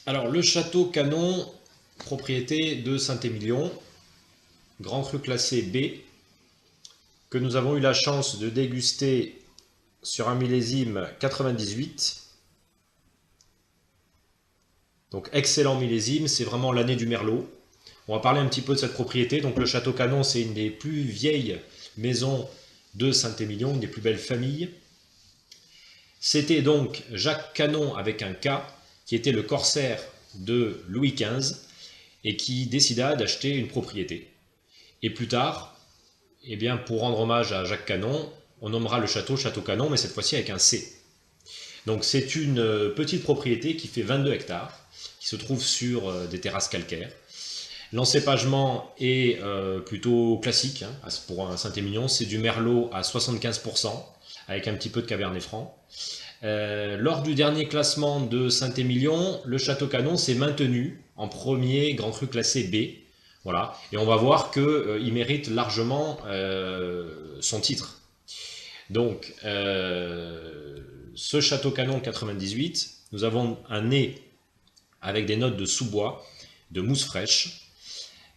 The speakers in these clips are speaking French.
Alors, le château Canon, propriété de Saint-Émilion, Grand Cru classé B, que nous avons eu la chance de déguster sur un millésime 98. Donc, excellent millésime, c'est vraiment l'année du Merlot. On va parler un petit peu de cette propriété. Donc, le château Canon, c'est une des plus vieilles maisons de Saint-Émilion, une des plus belles familles. C'était donc Jacques Canon avec un K, qui était le corsaire de Louis XV et qui décida d'acheter une propriété. Et plus tard, eh bien, pour rendre hommage à Jacques Canon, on nommera le château Château Canon, mais cette fois-ci avec un C. Donc c'est une petite propriété qui fait 22 hectares, qui se trouve sur des terrasses calcaires. L'encépagement est plutôt classique hein, pour un Saint-Émilion, c'est du Merlot à 75%, avec un petit peu de Cabernet Franc. Lors du dernier classement de Saint-Émilion, le Château Canon s'est maintenu en premier Grand Cru classé B. Voilà. Et on va voir qu'il mérite largement son titre. Donc, ce Château Canon 98, nous avons un nez avec des notes de sous-bois, de mousse fraîche,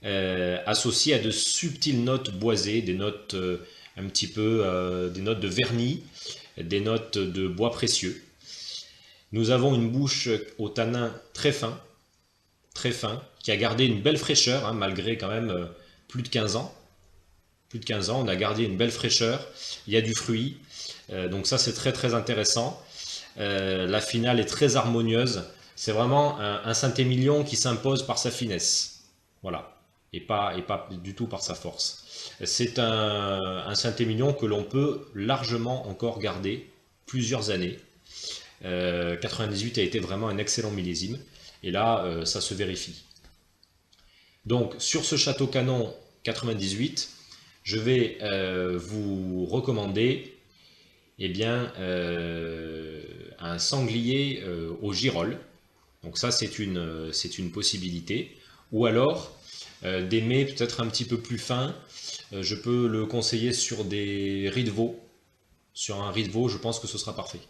associées à de subtiles notes boisées, des notes un petit peu, des notes de vernis, des notes de bois précieux. Nous avons une bouche au tanin très fin, qui a gardé une belle fraîcheur, hein, malgré quand même plus de 15 ans. Plus de 15 ans, on a gardé une belle fraîcheur, il y a du fruit, donc ça c'est très très intéressant. La finale est très harmonieuse, c'est vraiment un Saint-Émilion qui s'impose par sa finesse, voilà, et pas du tout par sa force. C'est un Saint-Émilion que l'on peut largement encore garder plusieurs années. 98 a été vraiment un excellent millésime, et là ça se vérifie. Donc sur ce Château Canon 98, je vais vous recommander eh bien, un sanglier au girolles. Donc ça c'est une possibilité. Ou alors des mets peut-être un petit peu plus fins. Je peux le conseiller sur des riz de veau. Sur un riz de veau, je pense que ce sera parfait.